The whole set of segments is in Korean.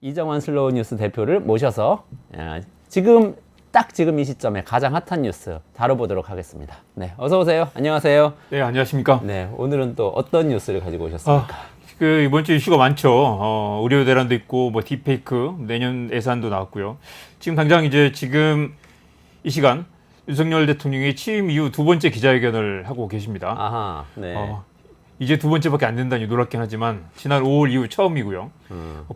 이정환 슬로우 뉴스 대표를 모셔서 지금 이 시점에 가장 핫한 뉴스 다뤄보도록 하겠습니다. 네, 어서 오세요. 안녕하세요. 네, 안녕하십니까. 네, 오늘은 또 어떤 뉴스를 가지고 오셨습니까? 이번 주 이슈가 많죠. 의료 대란도 있고, 딥페이크, 내년 예산도 나왔고요. 지금 이 시간 윤석열 대통령이 취임 이후 두 번째 기자회견을 하고 계십니다. 아하, 네. 이제 두 번째밖에 안 된다니 놀랍긴 하지만 지난 5월 이후 처음이고요.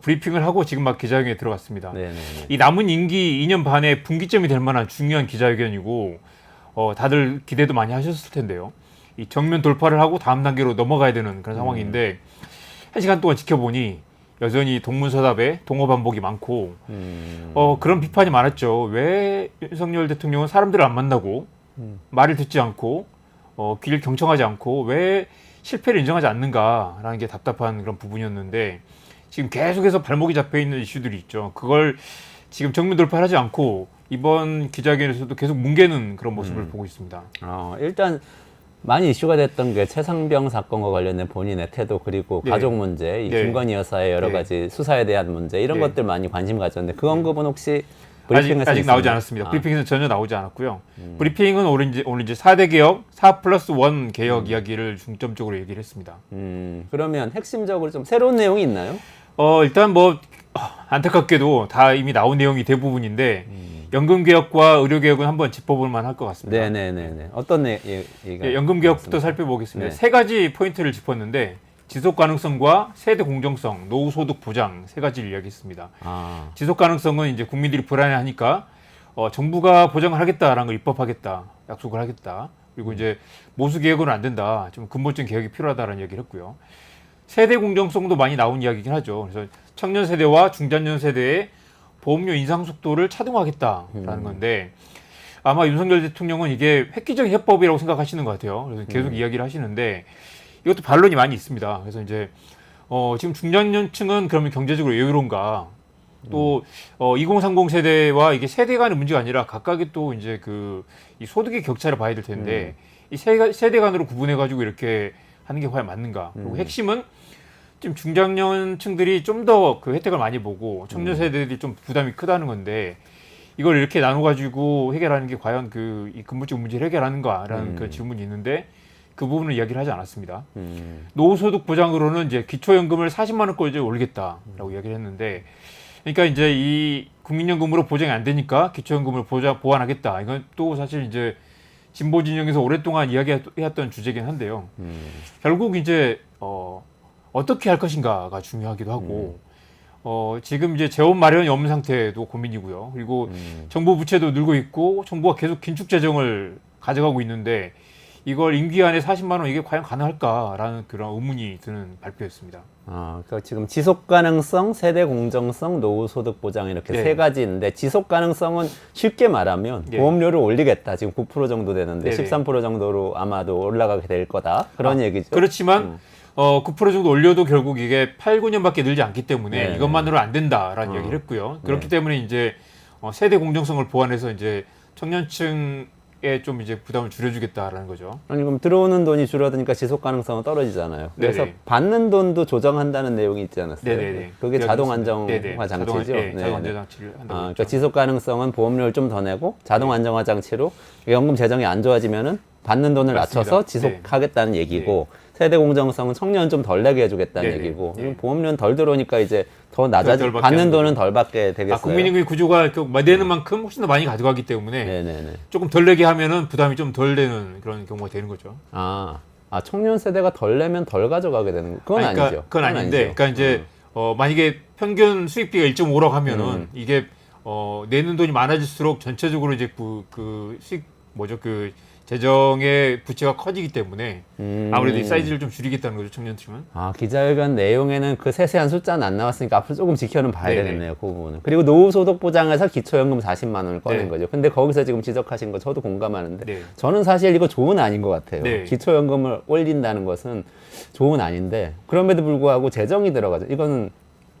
브리핑을 하고 지금 막 기자회견에 들어갔습니다. 네네네. 이 남은 임기 2년 반의 분기점이 될 만한 중요한 기자회견이고 다들 기대도 많이 하셨을 텐데요. 이 정면 돌파를 하고 다음 단계로 넘어가야 되는 그런 상황인데 한 시간 동안 지켜보니 여전히 동문서답에 동어 반복이 많고 그런 비판이 많았죠. 왜 윤석열 대통령은 사람들을 안 만나고 말을 듣지 않고 귀를 경청하지 않고 왜 실패를 인정하지 않는가라는 게 답답한 그런 부분이었는데 지금 계속해서 발목이 잡혀 있는 이슈들이 있죠. 그걸 지금 정면 돌파를 하지 않고 이번 기자회견에서도 계속 뭉개는 그런 모습을 보고 있습니다. 일단 많이 이슈가 됐던 게 최상병 사건과 관련된 본인의 태도 그리고 네. 가족 문제, 이 네. 김건희 여사의 여러 네. 가지 수사에 대한 문제 이런 네. 것들 많이 관심 가졌는데 그 언급은 혹시 브리핑에서 아직 나오지 않았습니다. 브리핑에는 전혀 나오지 않았고요. 브리핑은 오늘 이제 4대 개혁, 4+1 개혁 이야기를 중점적으로 얘기를 했습니다. 그러면 핵심적으로 좀 새로운 내용이 있나요? 일단 안타깝게도 다 이미 나온 내용이 대부분인데 연금 개혁과 의료 개혁은 한번 짚어볼 만할 것 같습니다. 네네네. 어떤 얘기가? 연금 개혁부터 살펴보겠습니다. 네. 세 가지 포인트를 짚었는데 지속 가능성과 세대 공정성, 노후 소득 보장 세 가지를 이야기했습니다. 지속 가능성은 이제 국민들이 불안해하니까 정부가 보장을 하겠다라는 걸 입법하겠다, 약속을 하겠다. 그리고 이제 모수 개혁은 안 된다, 좀 근본적인 개혁이 필요하다라는 얘기를 했고요. 세대 공정성도 많이 나온 이야기긴 하죠. 그래서 청년 세대와 중장년 세대의 보험료 인상 속도를 차등하겠다라는 건데 아마 윤석열 대통령은 이게 획기적인 해법이라고 생각하시는 것 같아요. 그래서 계속 이야기를 하시는데 이것도 반론이 많이 있습니다. 그래서 이제 지금 중장년층은 그러면 경제적으로 여유로운가? 또 2030 세대와 이게 세대 간의 문제가 아니라 각각의 또 이제 이 소득의 격차를 봐야 될 텐데 이 세대 간으로 구분해 가지고 이렇게 하는 게 과연 맞는가? 그리고 핵심은 지금 중장년층들이 좀 더 그 혜택을 많이 보고 청년 세대들이 좀 부담이 크다는 건데 이걸 이렇게 나눠 가지고 해결하는 게 과연 이 근본적 문제를 해결하는가라는 그 질문이 있는데 그 부분을 이야기를 하지 않았습니다. 노후소득 보장으로는 이제 기초연금을 40만 원까지 올리겠다라고 이야기를 했는데, 그러니까 이제 이 국민연금으로 보장이 안 되니까 기초연금을 보완하겠다. 이건 또 사실 이제 진보 진영에서 오랫동안 이야기해왔던 주제긴 한데요. 결국 이제 어떻게 할 것인가가 중요하기도 하고. 지금 이제 재원 마련이 없는 상태도 고민이고요. 그리고 정부 부채도 늘고 있고 정부가 계속 긴축 재정을 가져가고 있는데 이걸 임기 안에 40만 원 이게 과연 가능할까라는 그런 의문이 드는 발표였습니다. 그러니까 지금 지속 가능성, 세대 공정성, 노후 소득 보장 이렇게 네. 세 가지인데 지속 가능성은 쉽게 말하면 네. 보험료를 올리겠다. 지금 9% 정도 되는데 네네. 13% 정도로 아마도 올라가게 될 거다. 그런 얘기죠. 그렇지만 9% 정도 올려도 결국 이게 8, 9년밖에 늘지 않기 때문에 네. 이것만으로 안 된다라는 얘기를 했고요. 그렇기 때문에 이제 세대 공정성을 보완해서 이제 청년층에 좀 이제 부담을 줄여주겠다라는 거죠. 아니 그럼 들어오는 돈이 줄어드니까 지속 가능성은 떨어지잖아요. 그래서 네네. 받는 돈도 조정한다는 내용이 있지 않았어요? 네네네. 그게 자동 안정화 네네. 장치죠. 네, 자동 네네. 안정 장치를 한다고 그러니까 했죠. 지속 가능성은 보험료를 좀 더 내고 자동 안정화 장치로 연금 재정이 안 좋아지면은 받는 돈을 맞습니다. 낮춰서 지속하겠다는 얘기고 세대 공정성은 청년 좀 덜 내게 해주겠다는 네네. 얘기고 네. 보험료는 덜 들어오니까 이제 더 덜 받게 받는 하는 돈은 덜 받게 되겠어요. 국민연금 구조가 내는 만큼 훨씬 더 많이 가져가기 때문에 네네네. 조금 덜 내게 하면은 부담이 좀 덜 되는 그런 경우가 되는 거죠. 청년 세대가 덜 내면 덜 가져가게 되는 거. 그건 그러니까 아니죠. 그건 아닌데, 아니죠. 그러니까 이제 만약에 평균 수입비가 1.5라고 하면은 이게 내는 돈이 많아질수록 전체적으로 이제 그 수익 그 재정의 부채가 커지기 때문에 아무래도 이 사이즈를 좀 줄이겠다는 거죠, 청년층은. 기자회견 내용에는 그 세세한 숫자는 안 나왔으니까 앞으로 조금 지켜는 봐야 네네. 되겠네요, 그 부분은. 그리고 노후소득 보장에서 기초연금 40만 원을 꺼낸 네. 거죠. 근데 거기서 지금 지적하신 거 저도 공감하는데 네. 저는 사실 이거 좋은 아닌 것 같아요. 네. 기초연금을 올린다는 것은 좋은 아닌데 그럼에도 불구하고 재정이 들어가죠. 이거는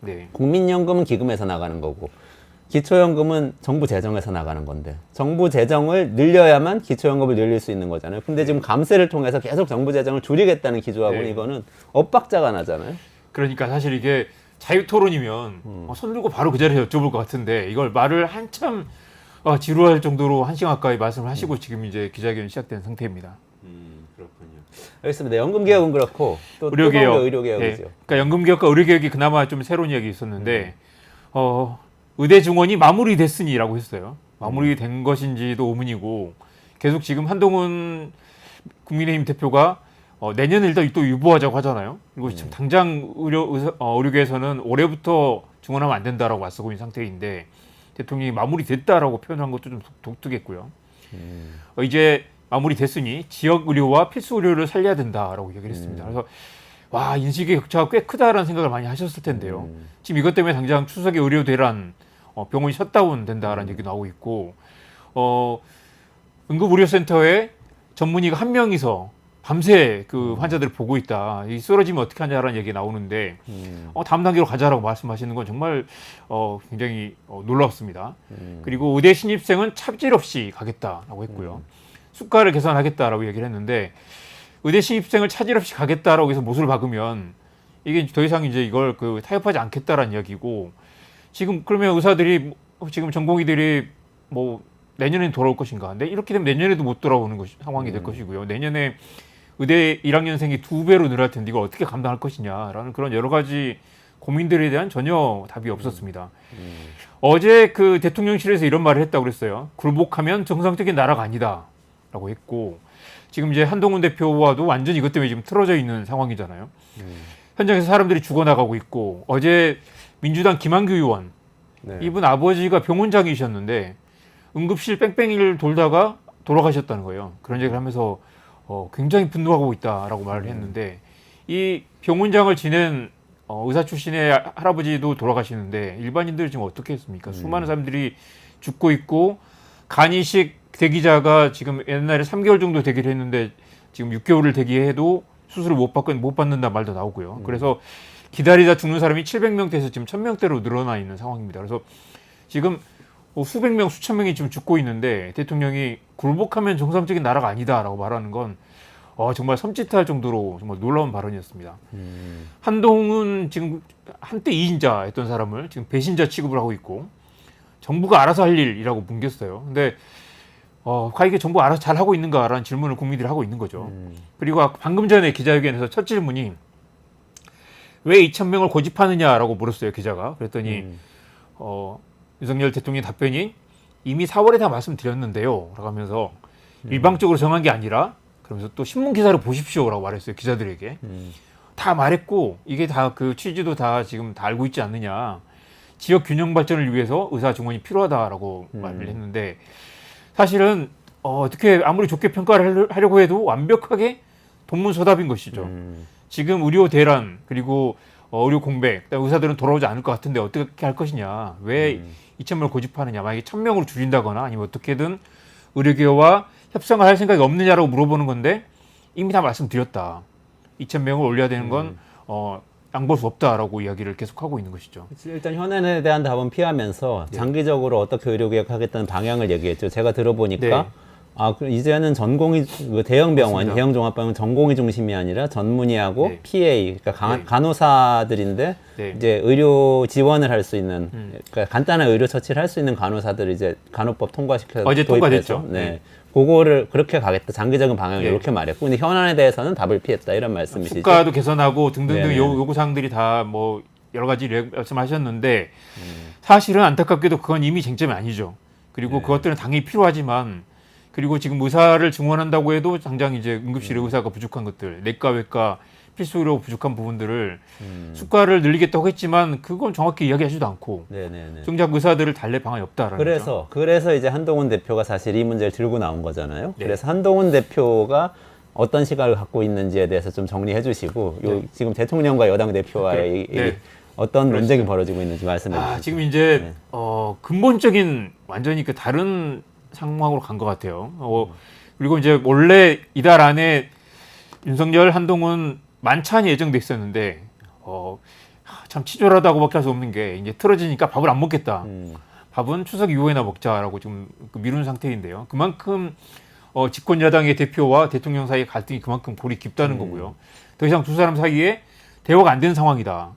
네. 국민연금은 기금에서 나가는 거고 기초연금은 정부 재정에서 나가는 건데 정부 재정을 늘려야만 기초연금을 늘릴 수 있는 거잖아요. 근데 지금 감세를 통해서 계속 정부 재정을 줄이겠다는 기조하고는 네. 이거는 엇박자가 나잖아요. 그러니까 사실 이게 자유 토론이면 손 들고 바로 그 자리에 여쭤볼 것 같은데 이걸 말을 한참 지루할 정도로 1시간 가까이 말씀을 하시고 지금 이제 기자회견이 시작된 상태입니다. 그렇군요. 알겠습니다. 연금개혁은 그렇고 또 의료개혁, 의료개혁이죠. 그러니까 연금개혁과 의료개혁이 그나마 좀 새로운 이야기 있었는데 의대 증원이 마무리됐으니라고 했어요. 마무리된 것인지도 의문이고 계속 지금 한동훈 국민의힘 대표가 내년에 일단 또 유보하자고 하잖아요. 그리고 지금 당장 의료계에서는 올해부터 증원하면 안 된다라고 맞서고 있는 상태인데 대통령이 마무리됐다라고 표현한 것도 좀 독특했고요. 이제 마무리됐으니 지역 의료와 필수 의료를 살려야 된다라고 얘기를 했습니다. 그래서 와, 인식의 격차가 꽤 크다라는 생각을 많이 하셨을 텐데요. 지금 이것 때문에 당장 추석에 의료 대란, 병원이 셧다운 된다라는 얘기 나오고 있고, 응급의료센터에 전문의가 한 명이서 밤새 그 환자들을 보고 있다. 이 쓰러지면 어떻게 하냐라는 얘기 나오는데, 다음 단계로 가자라고 말씀하시는 건 정말 굉장히 놀라웠습니다. 그리고 의대 신입생은 차질 없이 가겠다라고 했고요. 수가를 개선하겠다라고 얘기를 했는데, 의대 신입생을 차질 없이 가겠다라고 해서 못을 박으면 이게 더 이상 이제 이걸 타협하지 않겠다라는 이야기고, 지금 그러면 의사들이 지금 전공의들이 뭐 내년에 돌아올 것인가? 근데 이렇게 되면 내년에도 못 돌아오는 상황이 될 것이고요. 내년에 의대 1학년생이 2배로 늘어날 텐데 이걸 어떻게 감당할 것이냐라는 그런 여러 가지 고민들에 대한 전혀 답이 없었습니다. 어제 그 대통령실에서 이런 말을 했다고 그랬어요. 굴복하면 정상적인 나라가 아니다라고 했고, 지금 이제 한동훈 대표와도 완전히 이것 때문에 지금 틀어져 있는 상황이잖아요. 현장에서 사람들이 죽어나가고 있고, 어제 민주당 김한규 의원, 이분 아버지가 병원장이셨는데 응급실 뺑뺑이를 돌다가 돌아가셨다는 거예요. 그런 얘기를 하면서 굉장히 분노하고 있다라고 말을 했는데, 이 병원장을 지낸 의사 출신의 할아버지도 돌아가시는데 일반인들 지금 어떻게 했습니까? 수많은 사람들이 죽고 있고, 간이식 대기자가 지금 옛날에 3개월 정도 대기를 했는데 지금 6개월을 대기해도 수술을 못 받는다 말도 나오고요. 그래서 기다리다 죽는 사람이 700명대에서 지금 1000명대로 늘어나 있는 상황입니다. 그래서 지금 수백 명, 수천 명이 지금 죽고 있는데 대통령이 굴복하면 정상적인 나라가 아니다라고 말하는 건 정말 섬찟할 정도로 정말 놀라운 발언이었습니다. 한동훈 지금 한때 이인자였던 사람을 지금 배신자 취급을 하고 있고, 정부가 알아서 할 일이라고 뭉겼어요. 근데 과연 이게 정부 알아서 잘 하고 있는가라는 질문을 국민들이 하고 있는 거죠. 그리고 방금 전에 기자회견에서 첫 질문이 왜 2,000명을 고집하느냐라고 물었어요, 기자가. 그랬더니 윤석열 대통령의 답변이 이미 4월에 다 말씀드렸는데요 라고 하면서 일방적으로 정한 게 아니라, 그러면서 또 신문 기사를 보십시오라고 말했어요, 기자들에게. 다 말했고 이게 다 그 취지도 다 지금 다 알고 있지 않느냐, 지역 균형 발전을 위해서 의사 증원이 필요하다라고 말을 했는데, 사실은 어떻게 아무리 좋게 평가를 하려고 해도 완벽하게 동문서답인 것이죠. 지금 의료 대란, 그리고 의료 공백, 의사들은 돌아오지 않을 것 같은데 어떻게 할 것이냐, 왜 2,000명을 고집하느냐, 만약에 1,000명으로 줄인다거나 아니면 어떻게든 의료계와 협상을 할 생각이 없느냐라고 물어보는 건데, 이미 다 말씀드렸다. 2,000명을 올려야 되는 건 양보할 수 없다라고 이야기를 계속하고 있는 것이죠. 일단 현안에 대한 답은 피하면서 장기적으로 어떻게 의료개혁하겠다는 방향을 얘기했죠. 제가 들어보니까 이제는 전공의 대형 병원, 맞습니다. 대형 종합병원 전공의 중심이 아니라 전문의하고 PA, 그러니까 간호사들인데 이제 의료 지원을 할 수 있는, 그러니까 간단한 의료 처치를 할 수 있는 간호사들을 이제 간호법 통과시켜서 어제 통과됐죠. 그거를 그렇게 가겠다. 장기적인 방향을 이렇게 말했고, 근데 현안에 대해서는 답을 피했다, 이런 말씀이시죠. 수가도 개선하고 등등등 요구사항들이 다 뭐 여러 가지 말씀하셨는데, 사실은 안타깝게도 그건 이미 쟁점이 아니죠. 그리고 그것들은 당연히 필요하지만, 그리고 지금 의사를 증원한다고 해도 당장 이제 응급실에 의사가 부족한 것들, 내과, 외과, 필수의료 부족한 부분들을 수가를 늘리겠다고 했지만 그건 정확히 이야기하지도 않고 정작 의사들을 달랠 방안이 없다라는 거죠. 그래서 이제 한동훈 대표가 사실 이 문제를 들고 나온 거잖아요. 그래서 한동훈 대표가 어떤 시각을 갖고 있는지에 대해서 좀 정리해 주시고, 지금 대통령과 여당 대표와의 어떤 논쟁이 벌어지고 있는지 말씀해 주시죠. 지금 이제 근본적인 완전히 그 다른 상황으로 간 것 같아요. 그리고 이제 원래 이달 안에 윤석열, 한동훈 만찬이 예정돼 있었는데 참 치졸하다고밖에 할 수 없는 게, 이제 틀어지니까 밥을 안 먹겠다. 밥은 추석 이후에나 먹자라고 지금 미룬 상태인데요. 그만큼 집권 야당의 대표와 대통령 사이의 갈등이 그만큼 골이 깊다는 거고요. 더 이상 두 사람 사이에 대화가 안 되는 상황이다.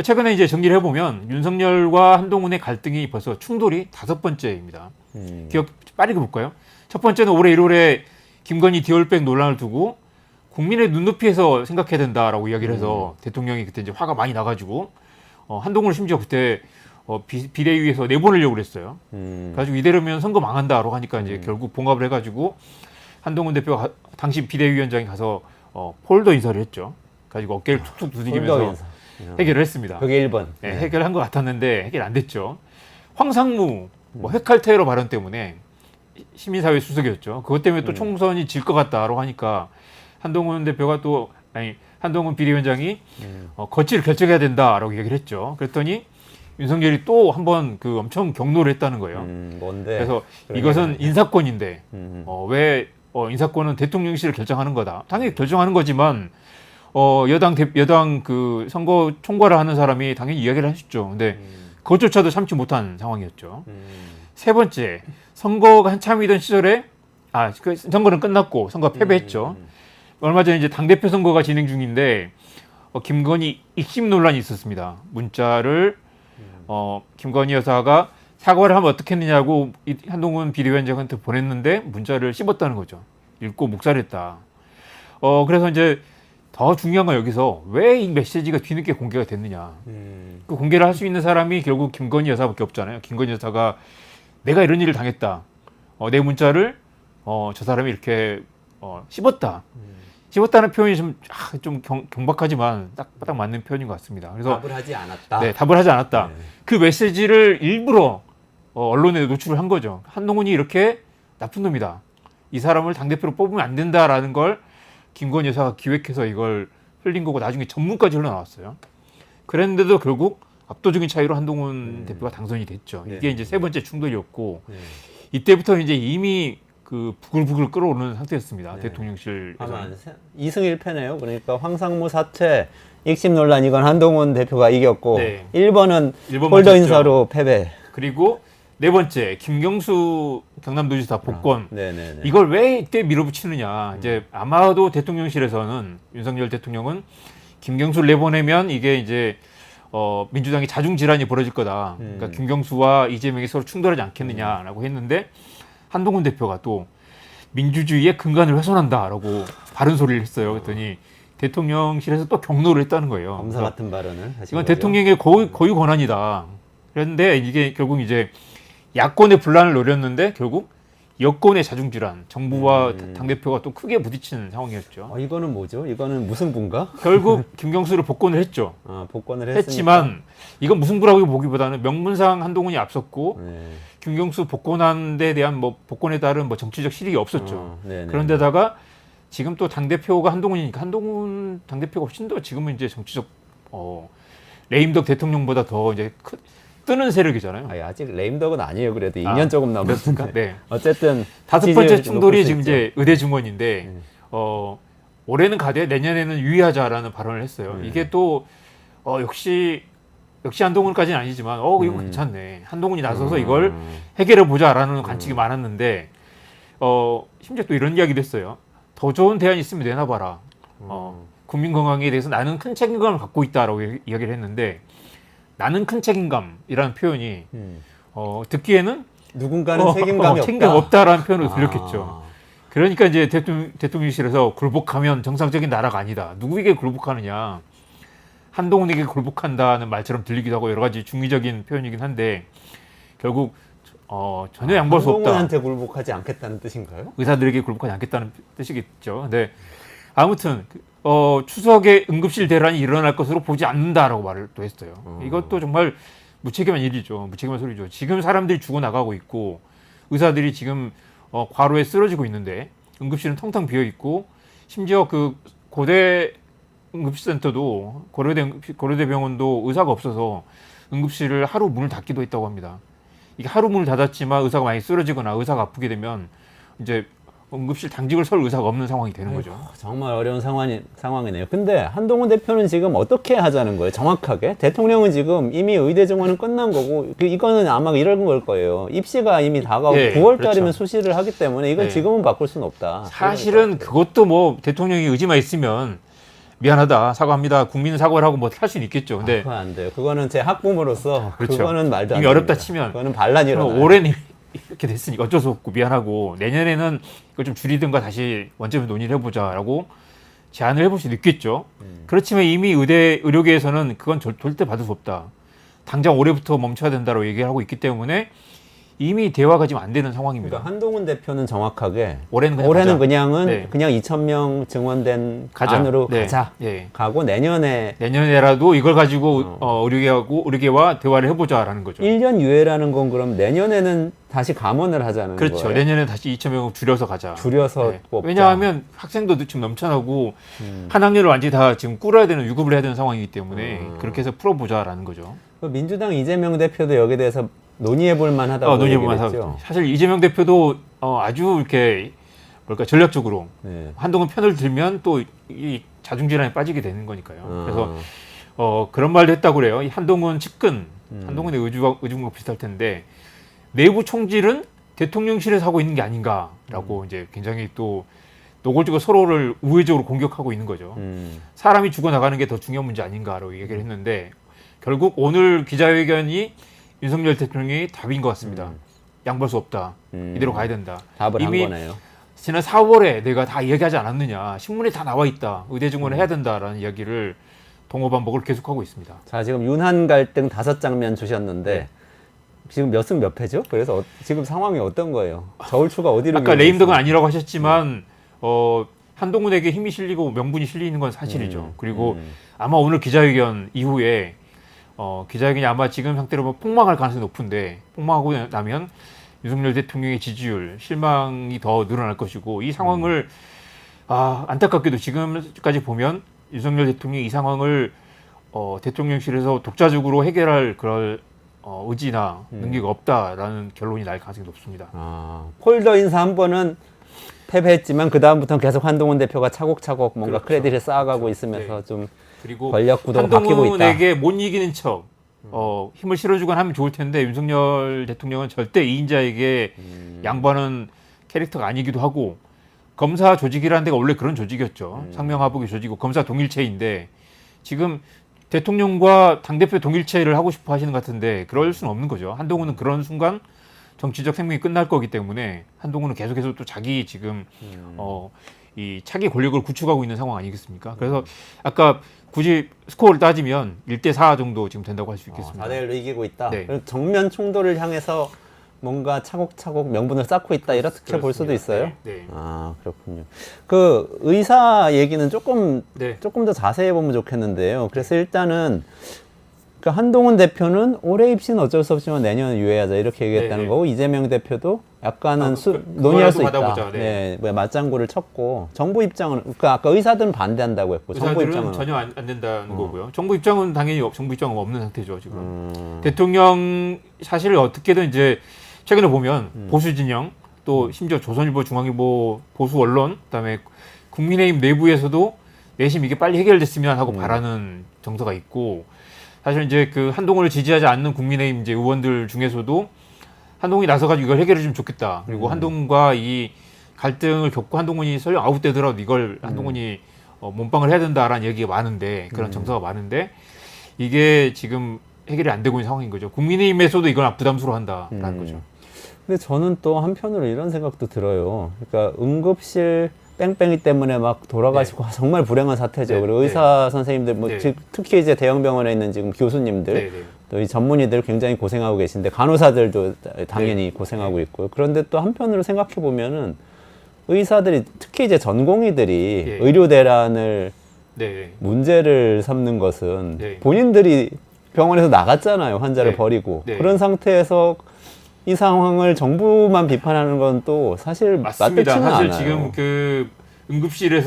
최근에 이제 정리를 해보면 윤석열과 한동훈의 갈등이 벌써 충돌이 5번째입니다. 기억 빠르게 볼까요? 첫 번째는 올해 1월에 김건희 디올백 논란을 두고 국민의 눈높이에서 생각해야 된다라고 이야기를 해서 대통령이 그때 이제 화가 많이 나가지고 한동훈을 심지어 그때 비대위에서 내보내려고 그랬어요. 그래가지고 이대로면 선거 망한다라고 하니까 이제 결국 봉합을 해가지고 한동훈 대표가 당시 비대위원장이 가서 폴더 인사를 했죠. 가지고 어깨를 툭툭 두드리면서 해결을 했습니다. 그게 1번. 네, 해결한 것 같았는데 해결 안 됐죠. 황상무 핵칼 테러 발언 때문에 시민사회 수석이었죠. 그것 때문에 또 총선이 질 것 같다라고 하니까 한동훈 대표가 한동훈 비대위원장이 거취를 결정해야 된다라고 얘기를 했죠. 그랬더니 윤석열이 또 한번 그 엄청 경로를 했다는 거예요. 뭔데? 그래서 이것은 인사권인데 왜 인사권은 대통령실을 결정하는 거다. 당연히 결정하는 거지만 여당 그 선거 총괄을 하는 사람이 당연히 이야기를 하셨죠. 근데 그것조차도 참지 못한 상황이었죠. 세 번째, 선거가 한참이던 시절에 그 선거는 끝났고 선거 패배했죠. 얼마 전에 이제 당대표 선거가 진행 중인데 김건희 익심 논란이 있었습니다. 문자를 김건희 여사가 사과를 하면 어떻겠느냐고 한동훈 비대위원장한테 보냈는데 문자를 씹었다는 거죠. 읽고 묵살했다. 그래서 이제 더 중요한 건 여기서 왜 이 메시지가 뒤늦게 공개가 됐느냐. 그 공개를 할 수 있는 사람이 결국 김건희 여사밖에 없잖아요. 김건희 여사가 내가 이런 일을 당했다. 내 문자를 저 사람이 이렇게 씹었다. 씹었다는 표현이 좀 경박하지만 딱 맞는 표현인 것 같습니다. 그래서 답을 하지 않았다. 네, 답을 하지 않았다. 네. 그 메시지를 일부러 언론에 노출을 한 거죠. 한동훈이 이렇게 나쁜 놈이다. 이 사람을 당대표로 뽑으면 안 된다라는 걸 김건희 여사가 기획해서 이걸 흘린 거고 나중에 전문까지 흘러나왔어요. 그랬는데도 결국 압도적인 차이로 한동훈 대표가 당선이 됐죠. 네. 이게 이제 세 번째 충돌이었고 네. 이때부터 이제 이미 그 부글부글 끓어오르는 상태였습니다. 네. 대통령실에서. 아마 2승 1패네요. 그러니까 황상무 사퇴, 익심 논란 이건 한동훈 대표가 이겼고 네. 1번은 1번만 홀더 졌죠. 인사로 패배. 그리고 네 번째 김경수 경남도지사 복권. 네네네. 이걸 왜 이때 밀어붙이느냐. 이제 아마도 대통령실에서는 윤석열 대통령은 김경수를 내보내면 이게 이제 민주당이 자중 질환이 벌어질 거다. 그러니까 김경수와 이재명이 서로 충돌하지 않겠느냐라고 했는데 한동훈 대표가 또 민주주의의 근간을 훼손한다라고 바른 소리를 했어요. 그랬더니 대통령실에서 또 경로를 했다는 거예요. 검사 같은 발언을 하신 이건 거죠? 대통령의 고유 권한이다. 그런데 이게 결국 이제 야권의 분란을 노렸는데 결국 여권의 자중질환, 정부와 당대표가 또 크게 부딪히는 상황이었죠. 이거는 뭐죠? 이거는 무슨 분가? 결국 김경수를 복권을 했죠. 복권을 했지만 이건 무슨 부라고 보기보다는 명분상 한동훈이 앞섰고 네. 김경수 복권한 데 대한 복권에 따른 정치적 실익이 없었죠. 네네. 그런데다가 지금 또 당대표가 한동훈이니까 한동훈 당대표가 훨씬 더 지금은 이제 정치적 레임덕 대통령보다 더 이제 뜨는 세력이잖아요. 아직 레임덕은 아니에요. 그래도 2년 조금 남았으니까. 네. 어쨌든 다섯 번째 지지율 충돌이 높을 수 지금 있죠. 이제 의대 증원인데 올해는 가되 내년에는 유의하자라는 발언을 했어요. 이게 또 역시 한동훈까지는 아니지만 이거 괜찮네. 한동훈이 나서서 이걸 해결해 보자라는 관측이 많았는데 심지어 또 이런 이야기도 했어요. 더 좋은 대안이 있으면 내놔봐라. 국민 건강에 대해서 나는 큰 책임감을 갖고 있다라고 이야기를 했는데 나는 큰 책임감이라는 표현이 듣기에는 누군가는 책임감이 책임감 없다. 없다라는 표현을 들렸겠죠. 그러니까 이제 대통령실에서 굴복하면 정상적인 나라가 아니다. 누구에게 굴복하느냐. 한동훈에게 굴복한다는 말처럼 들리기도 하고 여러 가지 중의적인 표현이긴 한데 결국 전혀 양보할 수 없다. 한동훈한테 굴복하지 않겠다는 뜻인가요? 의사들에게 굴복하지 않겠다는 뜻이겠죠. 근데 아무튼 추석에 응급실 대란이 일어날 것으로 보지 않는다라고 말을 또 했어요. 이것도 정말 무책임한 일이죠. 무책임한 소리죠. 지금 사람들이 죽어나가고 있고 의사들이 지금 과로에 쓰러지고 있는데 응급실은 텅텅 비어 있고 심지어 그 고대 응급센터도 고려대 병원도 의사가 없어서 응급실을 하루 문을 닫기도 했다고 합니다. 이게 하루 문을 닫았지만 의사가 많이 쓰러지거나 의사가 아프게 되면 이제 응급실 당직을 설 의사가 없는 상황이 되는 거죠. 정말 어려운 상황이네요. 근데 한동훈 대표는 지금 어떻게 하자는 거예요? 정확하게? 대통령은 지금 이미 의대 증원은 끝난 거고 이거는 아마 이런 걸 거예요. 입시가 이미 다가오고 네, 9월 그렇죠. 달이면 수시를 하기 때문에 이건 네. 지금은 바꿀 수는 없다. 사실은 그것도 대통령이 의지만 있으면 미안하다, 사과합니다. 국민은 사과를 하고 뭐 할 수는 있겠죠. 근데 그건 안 돼요. 그거는 제 학부모로서 그렇죠. 그거는 말도 안 이미 됩니다. 어렵다 치면 그거는 반란이 일어나요. 올해는 이렇게 됐으니까 어쩔 수 없고 미안하고 내년에는 이걸 좀 줄이든가 다시 원점에 논의를 해보자라고 제안을 해볼 수도 있겠죠. 그렇지만 이미 의료계에서는 그건 절대 받을 수 없다. 당장 올해부터 멈춰야 된다고 얘기를 하고 있기 때문에 이미 대화가 지금 안 되는 상황입니다. 그러니까 한동훈 대표는 정확하게 올해는 그냥은 네. 그냥 2,000명 증원된 가자. 안으로 네. 가자. 네. 가고 내년에라도 이걸 가지고 의료계와 대화를 해보자라는 거죠. 1년 유예라는 건 그럼 내년에는 다시 감원을 하자는 그렇죠. 거예요. 내년에 다시 2,000명을 줄여서 가자. 줄여서 네. 뽑자. 왜냐하면 학생도 지금 넘쳐나고 한 학년을 완전히 다 지금 꿇어야 되는 유급을 해야 되는 상황이기 때문에 그렇게 해서 풀어보자라는 거죠. 그 민주당 이재명 대표도 여기에 대해서 논의해볼 만하다고 논의해볼 얘기했죠. 사실 이재명 대표도 아주 이렇게 전략적으로 네. 한동훈 편을 들면 또 이 자중질환에 빠지게 되는 거니까요. 그래서 그런 말도 했다고 그래요. 이 한동훈 측근, 한동훈의 의중과 비슷할 텐데 내부 총질은 대통령실에서 하고 있는 게 아닌가라고 이제 굉장히 또 노골적으로 서로를 우회적으로 공격하고 있는 거죠. 사람이 죽어나가는 게 더 중요한 문제 아닌가라고 얘기를 했는데 결국 오늘 기자회견이 윤석열 대통령이 답인 것 같습니다. 양보할 수 없다. 이대로 가야 된다. 답을 이미 한 거네요. 지난 4월에 내가 다 이야기하지 않았느냐. 신문에 다 나와 있다. 의대 증원을 해야 된다라는 이야기를 동어반복을 계속하고 있습니다. 자, 지금 윤한 갈등 5장면 주셨는데 네. 지금 몇 승 몇 패죠? 그래서 지금 상황이 어떤 거예요? 저울추가 어디로 아까 밀리고 레임덕은 있어요? 아니라고 하셨지만 한동훈에게 힘이 실리고 명분이 실리는 건 사실이죠. 그리고 아마 오늘 기자회견 이후에 기자회견이 아마 지금 상태로 보면 폭망할 가능성이 높은데 폭망하고 나면 윤석열 대통령의 지지율, 실망이 더 늘어날 것이고 이 상황을 안타깝게도 지금까지 보면 윤석열 대통령이 이 상황을 대통령실에서 독자적으로 해결할 그럴 의지나 능력이 없다라는 결론이 날 가능성이 높습니다. 폴더 인사 한 번은 패배했지만 그 다음부터는 계속 한동훈 대표가 차곡차곡 뭔가 그렇죠. 크레딧을 쌓아가고 그렇죠. 있으면서 네. 좀 그리고 권력 구도가 바뀌고 있다. 한동훈에게 못 이기는 척 힘을 실어주거나 하면 좋을 텐데 윤석열 대통령은 절대 2인자에게 양보하는 캐릭터가 아니기도 하고 검사 조직이라는 데가 원래 그런 조직이었죠. 상명하복의 조직이고 검사 동일체인데 지금 대통령과 당대표 동일체를 하고 싶어 하시는 것 같은데 그럴 수는 없는 거죠. 한동훈은 그런 순간 정치적 생명이 끝날 거기 때문에 한동훈은 계속해서 또 자기 지금 이 차기 권력을 구축하고 있는 상황 아니겠습니까? 그래서 아까 굳이 스코어를 따지면 1대4 정도 지금 된다고 할 수 있겠습니다. 4대1로 이기고 있다. 네. 그리고 정면 충돌을 향해서 뭔가 차곡차곡 명분을 쌓고 있다 이렇게 볼 수도 있어요. 네. 그렇군요. 그 의사 얘기는 조금 네. 더 자세히 보면 좋겠는데요. 그래서 일단은 그 한동훈 대표는 올해 입시는 어쩔 수 없지만 내년 유예하자 이렇게 얘기했다는 네. 거고 이재명 대표도 약간은 논의할 그거라도 수 있다. 받아보자. 네, 맞장구를 쳤고 정부 입장은 그러니까 아까 의사들은 반대한다고 했고 정부 의사들은 입장은 전혀 안 된다는 거고요. 정부 입장은 당연히 정부 입장은 없는 상태죠 지금. 대통령 사실 어떻게든 이제 최근에 보면 보수 진영 또 심지어 조선일보, 중앙일보 보수 언론 그다음에 국민의힘 내부에서도 내심 이게 빨리 해결됐으면 하고 바라는 정서가 있고 사실 이제 그 한동훈을 지지하지 않는 국민의힘 이제 의원들 중에서도 한동훈이 나서가지고 이걸 해결해 주면 좋겠다. 그리고 한동훈과 이 갈등을 겪고 한동훈이 설령 아웃되더라도 이걸 한동훈이 몸빵을 해야 된다라는 얘기가 많은데 그런 정서가 많은데 이게 지금 해결이 안 되고 있는 상황인 거죠. 국민의힘에서도 이걸 부담스러워한다라는 거죠. 근데 저는 또 한편으로 이런 생각도 들어요. 그러니까 응급실 뺑뺑이 때문에 막 돌아가시고 정말 불행한 사태죠. 네. 그리고 의사 선생님들, 뭐 네. 특히 이제 대형 병원에 있는 지금 교수님들, 네, 네. 또 이 전문의들 굉장히 고생하고 계신데 간호사들도 당연히 고생하고 있고요. 그런데 또 한편으로 생각해 보면은 의사들이 특히 이제 전공의들이 네. 의료 대란을 네. 문제를 삼는 것은 네. 본인들이 병원에서 나갔잖아요. 환자를 네. 버리고. 네. 그런 상태에서 이 상황을 정부만 비판하는 건 또 사실 맞습니다. 맞지는 사실 않아요. 지금 그 응급실을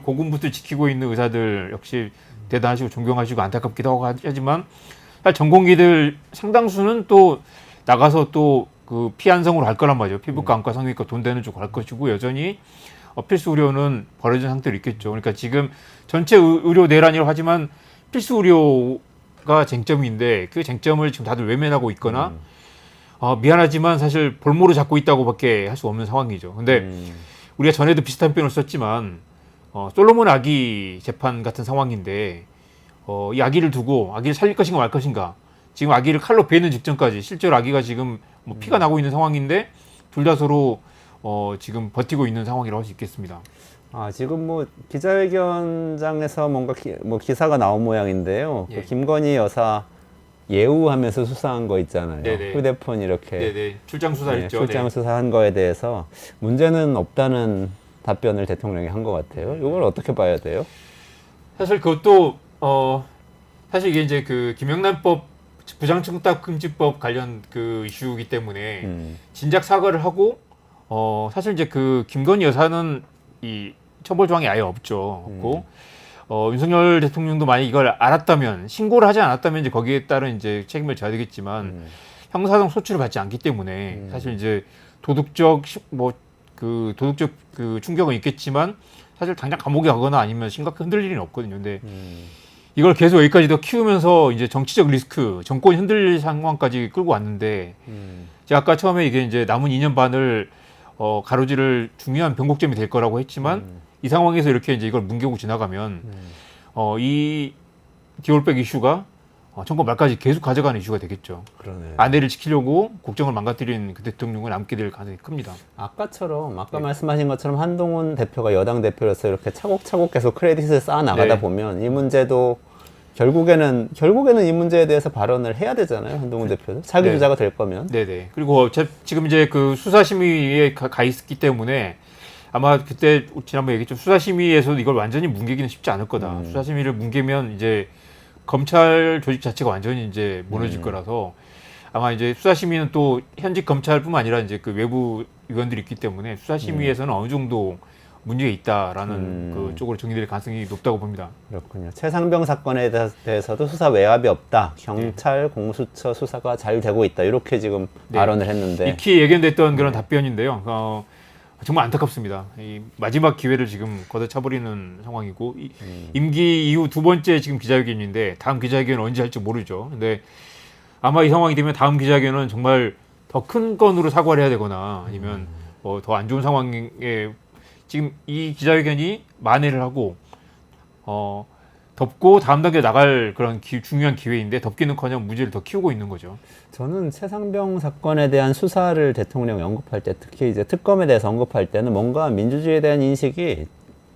고군분투 지키고 있는 의사들 역시 대단하시고 존경하시고 안타깝기도 하지만 사실 전공의들 상당수는 또 나가서 또 그 피한성으로 갈 거란 말이죠. 피부과, 안과, 성형외과 돈 되는 쪽으로 갈 것이고 여전히 필수 의료는 벌어진 상태로 있겠죠. 그러니까 지금 전체 의료 내란이라고 하지만 필수 의료가 쟁점인데 그 쟁점을 지금 다들 외면하고 있거나 미안하지만 사실 볼모로 잡고 있다고밖에 할 수 없는 상황이죠. 근데 우리가 전에도 비슷한 표현을 썼지만 솔로몬 아기 재판 같은 상황인데 이 아기를 두고 아기를 살릴 것인가 말 것인가 지금 아기를 칼로 베는 직전까지 실제로 아기가 지금 뭐 피가 나고 있는 상황인데 둘 다 서로 지금 버티고 있는 상황이라고 할 수 있겠습니다. 지금 뭐 기자회견장에서 뭔가 기사가 나온 모양인데요. 예. 그 김건희 여사 예우하면서 수사한 거 있잖아요. 네네. 휴대폰 이렇게 네네. 출장 수사했죠. 출장 수사한 거에 대해서 문제는 없다는 답변을 대통령이 한 것 같아요. 이걸 어떻게 봐야 돼요? 사실 그것도 사실 이게 이제 그 김영란법 부장청탁금지법 관련 그 이슈이기 때문에 진작 사과를 하고 사실 이제 그 김건희 여사는 이 처벌 조항이 아예 없고 윤석열 대통령도 만약 이걸 알았다면 신고를 하지 않았다면 이제 거기에 따른 이제 책임을 져야 되겠지만 형사상 소추를 받지 않기 때문에 사실 이제 도덕적 그 충격은 있겠지만 사실 당장 감옥에 가거나 아니면 심각하게 흔들릴 일은 없거든요. 근데 이걸 계속 여기까지 더 키우면서 이제 정치적 리스크, 정권이 흔들릴 상황까지 끌고 왔는데 제가 아까 처음에 이게 이제 남은 2년 반을 가로지를 중요한 변곡점이 될 거라고 했지만 이 상황에서 이렇게 이제 이걸 뭉개고 지나가면 이 디올백 이슈가 정권 말까지 계속 가져가는 이슈가 되겠죠. 그러네. 아내를 지키려고 국정을 망가뜨린 그 대통령은 남게 될 가능성이 큽니다. 아까 말씀하신 것처럼 한동훈 대표가 여당 대표로서 이렇게 차곡차곡 계속 크레딧을 쌓아 나가다 네. 보면 이 문제도 결국에는 이 문제에 대해서 발언을 해야 되잖아요. 한동훈 대표도 차기 네. 주자가 될 거면. 네네. 그리고 지금 이제 그 수사심의에 가 있기 때문에 아마 그때 지난번에 얘기했죠. 수사심의에서도 이걸 완전히 뭉개기는 쉽지 않을 거다. 수사심의를 뭉개면 이제 검찰 조직 자체가 완전히 이제 무너질 거라서 아마 이제 수사심의는 또 현직 검찰뿐만 아니라 이제 그 외부 위원들이 있기 때문에 수사심의에서는 어느 정도 문제가 있다라는 그 쪽으로 정리될 가능성이 높다고 봅니다. 그렇군요. 최상병 사건에 대해서도 수사 외압이 없다. 경찰, 공수처 수사가 잘 되고 있다. 이렇게 지금 발언을 했는데 익히 예견됐던 그런 답변인데요. 정말 안타깝습니다. 이 마지막 기회를 지금 걷어차버리는 상황이고 임기 이후 두 번째 지금 기자회견인데 다음 기자회견은 언제 할지 모르죠. 근데 아마 이 상황이 되면 다음 기자회견은 정말 더 큰 건으로 사과를 해야 되거나 아니면 더 안 좋은 상황에 지금 이 기자회견이 만회를 하고 덮고 다음 단계 나갈 그런 중요한 기회인데 덮기는커녕 문제를 더 키우고 있는 거죠. 저는 최상병 사건에 대한 수사를 대통령이 언급할 때 특히 이제 특검에 대해서 언급할 때는 뭔가 민주주의에 대한 인식이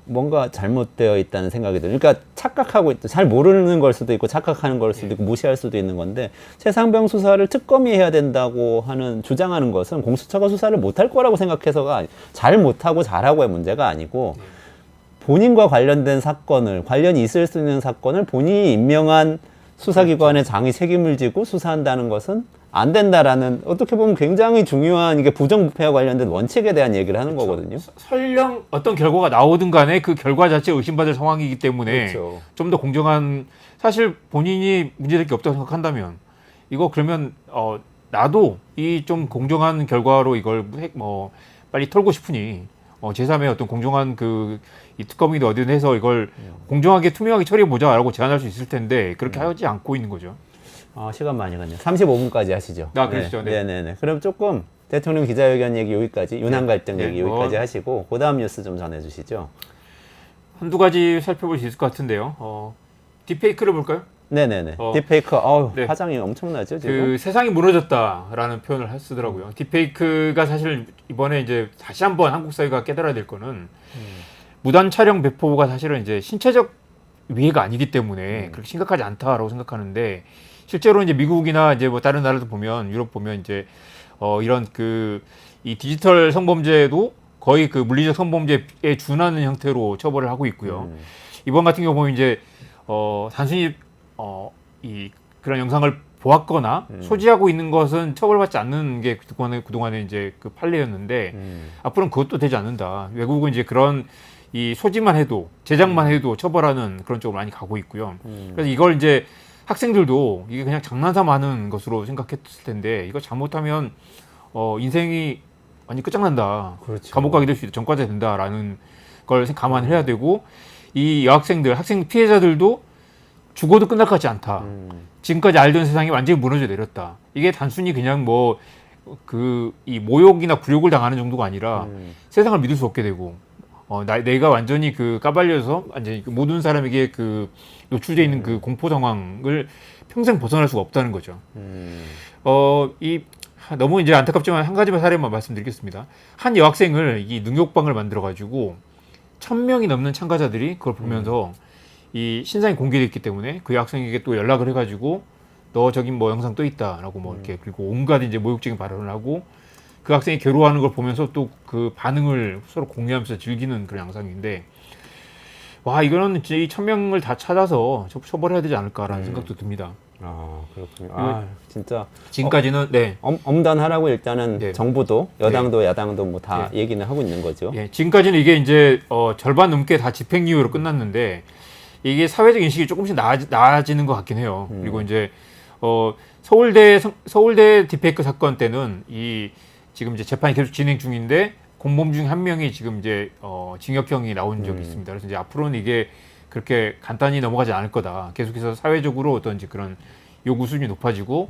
뭔가 잘못되어 있다는 생각이 들어요. 그러니까 착각하고 있다. 잘 모르는 걸 수도 있고 착각하는 걸 수도 있고 무시할 수도 있는 건데 최상병 수사를 특검이 해야 된다고 주장하는 것은 공수처가 수사를 못할 거라고 생각해서가 잘 못하고 잘하고의 문제가 아니고 본인과 관련된 사건을 관련이 있을 수 있는 사건을 본인이 임명한 수사기관의 장이 책임을 지고 수사한다는 것은 안 된다라는 어떻게 보면 굉장히 중요한 이게 부정부패와 관련된 원칙에 대한 얘기를 하는 거거든요. 설령 어떤 결과가 나오든 간에 그 결과 자체 의심받을 상황이기 때문에 그렇죠. 좀 더 공정한 사실 본인이 문제될 게 없다고 생각한다면 이거 그러면 나도 이 좀 공정한 결과로 이걸 빨리 털고 싶으니 제3의 어떤 공정한 이 특검이든 어디든 해서 이걸 공정하게 투명하게 처리해보자라고 제안할 수 있을 텐데 그렇게 하지 않고 있는 거죠. 시간 많이 갔네요. 35분까지 하시죠. 그렇죠. 네. 네네네. 그럼 조금 대통령 기자회견 얘기 여기까지, 윤한 갈등 얘기 여기까지 하시고 그 다음 뉴스 좀 전해주시죠. 한두 가지 살펴볼 수 있을 것 같은데요. 딥페이크를 볼까요? 네네네. 딥페이크, 네. 파장이 엄청나죠, 지금? 세상이 무너졌다라는 표현을 쓰더라고요. 딥페이크가 사실 이번에 이제 다시 한번 한국 사회가 깨달아야 될 거는 무단 촬영 배포가 사실은 이제 신체적 위해가 아니기 때문에 그렇게 심각하지 않다라고 생각하는데 실제로 이제 미국이나 이제 뭐 다른 나라도 보면 유럽 보면 이제 이런 이 디지털 성범죄도 거의 그 물리적 성범죄에 준하는 형태로 처벌을 하고 있고요. 이번 같은 경우 보면 이제 단순히 그런 영상을 보았거나 소지하고 있는 것은 처벌받지 않는 게 그동안에 이제 그 판례였는데 앞으로는 그것도 되지 않는다. 외국은 이제 그런 이 소지만 해도 제작만 해도 처벌하는 그런 쪽으로 많이 가고 있고요. 그래서 이걸 이제 학생들도 이게 그냥 장난삼아 하는 것으로 생각했을 텐데 이거 잘못하면 인생이 완전 끝장난다. 그렇죠. 감옥 가게 될 수 있다. 전과자 된다라는 걸 감안해야 되고 이 여학생들, 학생 피해자들도 죽어도 끝날 것 같지 않다. 지금까지 알던 세상이 완전히 무너져 내렸다. 이게 단순히 그냥 이 모욕이나 굴욕을 당하는 정도가 아니라 세상을 믿을 수 없게 되고 내가 완전히 그 까발려서 완전히 그 모든 사람에게 그 노출돼 있는 그 공포 상황을 평생 벗어날 수가 없다는 거죠. 너무 이제 안타깝지만 한 가지만 사례만 말씀드리겠습니다. 한 여학생을 이 능욕방을 만들어 가지고 1,000명이 넘는 참가자들이 그걸 보면서 이 신상이 공개됐기 때문에 그 여학생에게 또 연락을 해가지고 너 저기 뭐 영상 또 있다라고 뭐 이렇게 그리고 온갖 이제 모욕적인 발언을 하고 그 학생이 괴로워하는 걸 보면서 또 그 반응을 서로 공유하면서 즐기는 그런 영상인데 와 이거는 진짜 이 1,000명을 다 찾아서 처벌해야 되지 않을까라는 생각도 듭니다. 아 그렇군요. 진짜 지금까지는 엄단하라고 일단은 네. 정부도 여당도 야당도 뭐 다 얘기는 하고 있는 거죠. 예, 지금까지는 이게 이제 절반 넘게 다 집행유예로 끝났는데 이게 사회적 인식이 조금씩 나아지는 것 같긴 해요. 그리고 이제 서울대 딥페이크 사건 때는 이 지금 이제 재판이 계속 진행 중인데 공범 중 한 명이 지금 이제 징역형이 나온 적이 있습니다. 그래서 이제 앞으로는 이게 그렇게 간단히 넘어가지 않을 거다. 계속해서 사회적으로 어떤 이제 그런 요구 수준이 높아지고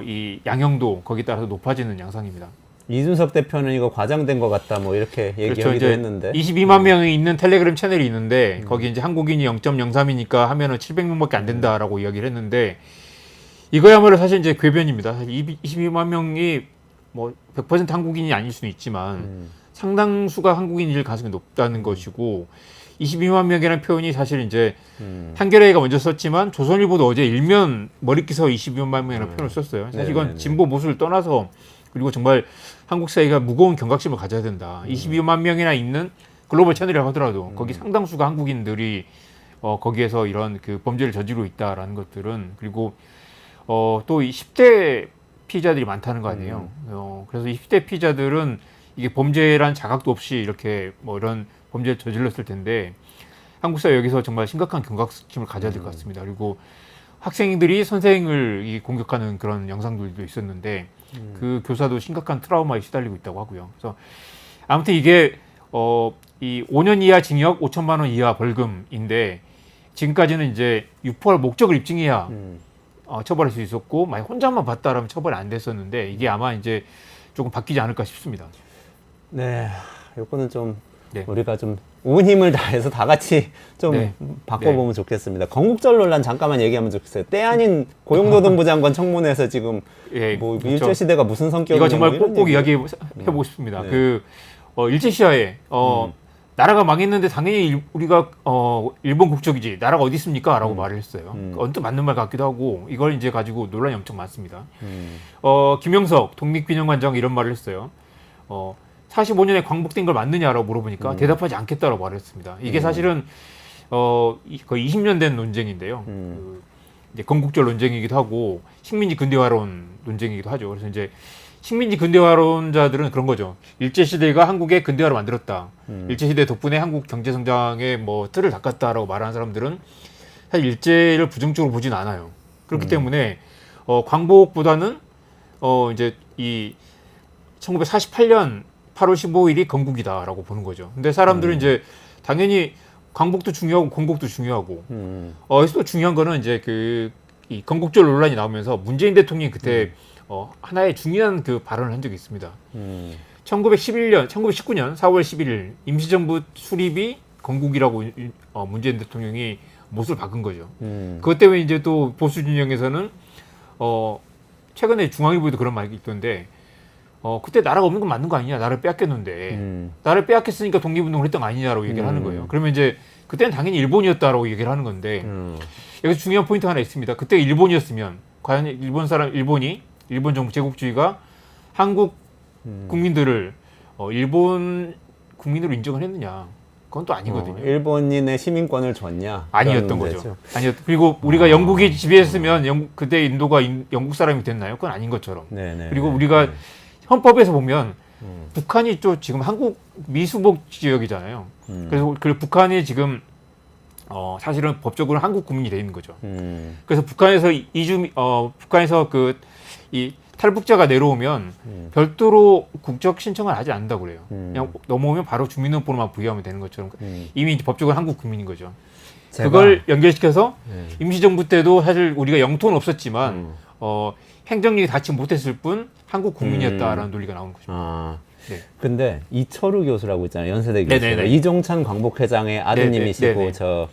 이 양형도 거기에 따라서 높아지는 양상입니다. 이준석 대표는 이거 과장된 것 같다 뭐 이렇게 얘기하기도 그렇죠. 이제 했는데 22만 명이 있는 텔레그램 채널이 있는데 거기 이제 한국인이 0.03이니까 하면은 700명밖에 안 된다라고 이야기를 했는데 이거야말로 사실 이제 궤변입니다. 사실 22만 명이 뭐 100% 한국인이 아닐 수는 있지만 상당수가 한국인일 가능성이 높다는 것이고 22만 명이라는 표현이 사실 이제 한겨레가 먼저 썼지만 조선일보도 어제 일면 머릿기서 22만 명이라는 표현을 썼어요. 사실 이건 진보 보수를 떠나서 그리고 정말 한국 사회가 무거운 경각심을 가져야 된다. 22만 명이나 있는 글로벌 채널이라고 하더라도 거기 상당수가 한국인들이 거기에서 이런 그 범죄를 저지르고 있다라는 것들은 그리고 또 이 10대 피의자들이 많다는 거 아니에요. 그래서 이 10대 피의자들은 이게 범죄란 자각도 없이 이렇게 뭐 이런 범죄를 저질렀을 텐데 한국 사회 여기서 정말 심각한 경각심을 가져야 될 것 같습니다. 그리고 학생들이 선생을 공격하는 그런 영상들도 있었는데 그 교사도 심각한 트라우마에 시달리고 있다고 하고요. 그래서 아무튼 이게 이 5년 이하 징역 5천만 원 이하 벌금인데 지금까지는 이제 유포할 목적을 입증해야 처벌할 수 있었고 만약 혼자만 봤다라면 처벌이 안 됐었는데 이게 아마 이제 조금 바뀌지 않을까 싶습니다. 네, 이거는 좀 네. 우리가 좀 온 힘을 다해서 다 같이 좀 네. 바꿔보면 좋겠습니다. 건국절 논란 잠깐만 얘기하면 좋겠어요. 때 아닌 고용노동부 장관 청문회에서 지금 뭐 그렇죠. 일제시대가 무슨 성격이냐 이거 정말 뭐 이런 꼭 얘기. 이야기해보고 싶습니다. 네. 그 일제시하에 나라가 망했는데 당연히 우리가 일본 국적이지 나라가 어디 있습니까? 라고 말을 했어요. 언뜻 맞는 말 같기도 하고 이걸 이제 가지고 논란이 엄청 많습니다. 김영석 독립기념관장 이런 말을 했어요. 45년에 광복된 걸 맞느냐라고 물어보니까 대답하지 않겠다라고 말을 했습니다. 이게 사실은 거의 20년 된 논쟁인데요. 이제 건국절 논쟁이기도 하고 식민지 근대화론 논쟁이기도 하죠. 그래서 이제 식민지 근대화론자들은 그런 거죠. 일제시대가 한국의 근대화를 만들었다. 일제시대 덕분에 한국 경제성장의 뭐 틀을 닦았다라고 말하는 사람들은 사실 일제를 부정적으로 보진 않아요. 그렇기 때문에 광복보다는 이제 이 1948년 8월 15일이 건국이다라고 보는 거죠. 근데 사람들은 이제 당연히 광복도 중요하고 건국도 중요하고 또 중요한 거는 이제 이 건국절 논란이 나오면서 문재인 대통령이 그때 하나의 중요한 그 발언을 한 적이 있습니다. 1919년 4월 11일 임시정부 수립이 건국이라고 문재인 대통령이 못을 박은 거죠. 그것 때문에 이제 또 보수 진영에서는 최근에 중앙일보에도 그런 말이 있던데 그때 나라가 없는 건 맞는 거 아니냐? 나라를 빼앗겼는데 나라를 빼앗겼으니까 독립운동을 했던 거 아니냐라고 얘기를 하는 거예요. 그러면 이제 그때는 당연히 일본이었다라고 얘기를 하는 건데 여기서 중요한 포인트 하나 있습니다. 그때 일본이었으면 과연 일본 정부 제국주의가 한국 국민들을 일본 국민으로 인정을 했느냐? 그건 또 아니거든요. 일본인의 시민권을 줬냐? 아니었던 거죠. 그리고 우리가 영국이 지배했으면 그때 인도가 영국 사람이 됐나요? 그건 아닌 것처럼. 네네. 그리고 우리가 헌법에서 보면 북한이 또 지금 한국 미수복 지역이잖아요. 그래서 북한이 지금 사실은 법적으로 한국 국민이 돼 있는 거죠. 그래서 북한에서 북한에서 이 탈북자가 내려오면 별도로 국적 신청을 하지 않는다고 그래요. 그냥 넘어오면 바로 주민등록번호만 부여하면 되는 것처럼 이미 이제 법적으로 한국 국민인 거죠. 그걸 연결시켜서 임시정부 때도 사실 우리가 영토는 없었지만 행정력이 닿지 못했을 뿐 한국 국민이었다라는 논리가 나오는 거죠. 네. 근데 이철우 교수라고 있잖아요. 연세대 교수. 네네네. 이종찬 광복회장의 아드님이시고 네네. 저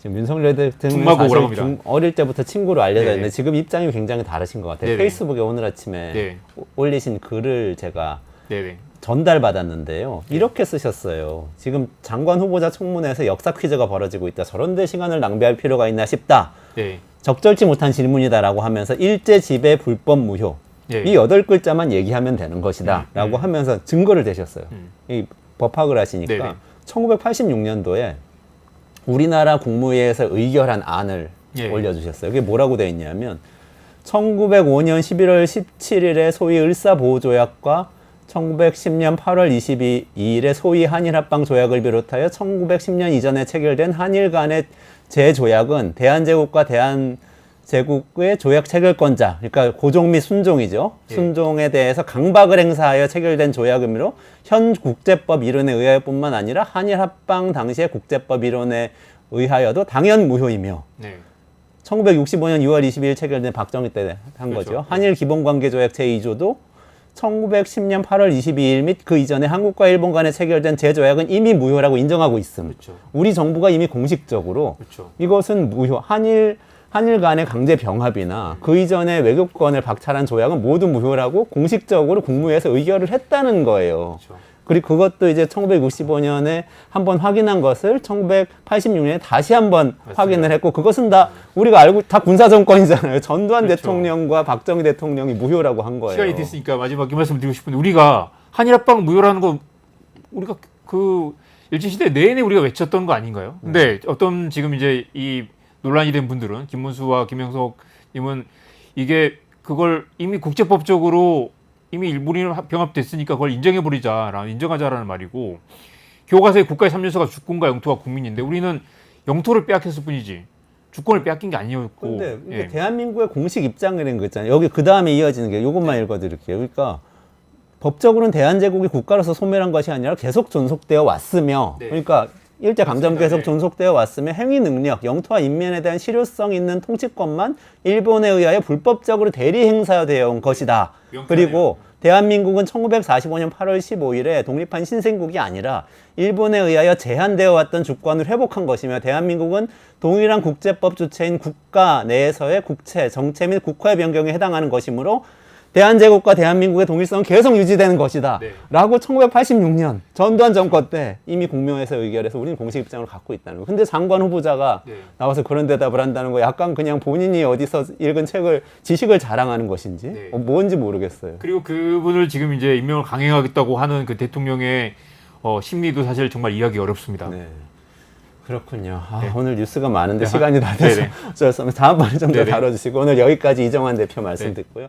지금 윤석열 대통령 중마고라고 사실 합니다. 어릴 때부터 친구로 알려져 네네. 있는데 지금 입장이 굉장히 다르신 것 같아요. 네네. 페이스북에 오늘 아침에 네. 올리신 글을 제가 네네. 전달받았는데요. 이렇게 쓰셨어요. 지금 장관 후보자 청문회에서 역사 퀴즈가 벌어지고 있다. 저런데 시간을 낭비할 필요가 있나 싶다. 네. 적절치 못한 질문이다라고 하면서 일제 지배 불법 무효. 네. 이 8글자만 얘기하면 되는 것이다. 라고 하면서 증거를 대셨어요. 이 법학을 하시니까 네네. 1986년도에 우리나라 국무회의에서 의결한 안을 예. 올려주셨어요. 그게 뭐라고 되어 있냐면 1905년 11월 17일에 소위 을사보호조약과 1910년 8월 22일에 소위 한일합방조약을 비롯하여 1910년 이전에 체결된 한일 간의 재조약은 대한제국과 대한제국의 조약 체결권자, 그러니까 고종 및 순종이죠. 예. 순종에 대해서 강박을 행사하여 체결된 조약이므로 현 국제법 이론에 의하여뿐만 아니라 한일합방 당시의 국제법 이론에 의하여도 당연 무효이며 네. 1965년 6월 22일 체결된 박정희 때 한 그렇죠. 거죠. 한일 기본관계조약 제2조도 1910년 8월 22일 및 그 이전에 한국과 일본 간에 체결된 제조약은 이미 무효라고 인정하고 있음. 그렇죠. 우리 정부가 이미 공식적으로 그렇죠. 이것은 무효. 한일 간의 강제 병합이나 그 이전에 외교권을 박탈한 조약은 모두 무효라고 공식적으로 국무회에서 의결을 했다는 거예요. 그렇죠. 그리고 그것도 이제 1965년에 한번 확인한 것을 1986년에 다시 한번 확인을 했고 그것은 다 우리가 알고 다 군사정권이잖아요. 전두환 그렇죠. 대통령과 박정희 대통령이 무효라고 한 거예요. 시간이 됐으니까 마지막에 말씀드리고 싶은데 우리가 한일합방 무효라는 거 우리가 그 일제시대 내내 우리가 외쳤던 거 아닌가요? 근데 어떤 지금 이제 이 논란이 된 분들은 김문수와 김영석님은 이게 그걸 이미 국제법적으로 이미 일본이 병합됐으니까 그걸 인정하자라는 말이고 교과서에 국가의 3요소가 주권과 영토와 국민인데 우리는 영토를 빼앗겼을 뿐이지 주권을 빼앗긴 게 아니었고. 근데 이게 예. 대한민국의 공식 입장이라는 거 있잖아요. 여기 그 다음에 이어지는 게 이것만 읽어드릴게요. 그러니까 법적으로는 대한제국이 국가로서 소멸한 것이 아니라 계속 존속되어 왔으며 네. 그러니까 일제 강점 계속 네. 존속되어 왔으며 행위 능력, 영토와 인면에 대한 실효성 있는 통치권만 일본에 의하여 불법적으로 대리 행사되어 온 것이다. 명쾌하네요. 그리고 대한민국은 1945년 8월 15일에 독립한 신생국이 아니라 일본에 의하여 제한되어 왔던 주권을 회복한 것이며 대한민국은 동일한 국제법 주체인 국가 내에서의 국채, 정체 및 국화의 변경에 해당하는 것이므로 대한제국과 대한민국의 동일성은 계속 유지되는 것이다. 네. 라고 1986년 전두환 정권 때 이미 국무회에서 의결해서 우리는 공식 입장을 갖고 있다는 거예요. 근데 장관 후보자가 네. 나와서 그런 대답을 한다는 거 약간 그냥 본인이 어디서 읽은 책을 지식을 자랑하는 것인지 네. 뭔지 모르겠어요. 그리고 그분을 지금 이제 임명을 강행하겠다고 하는 그 대통령의 심리도 사실 정말 이해하기 어렵습니다. 네. 그렇군요. 네. 오늘 뉴스가 많은데 네. 시간이 다 돼서 네네. 어쩔 수 없는 다음번에 좀 더 네네. 다뤄주시고 오늘 여기까지 이정환 대표 말씀 네. 듣고요.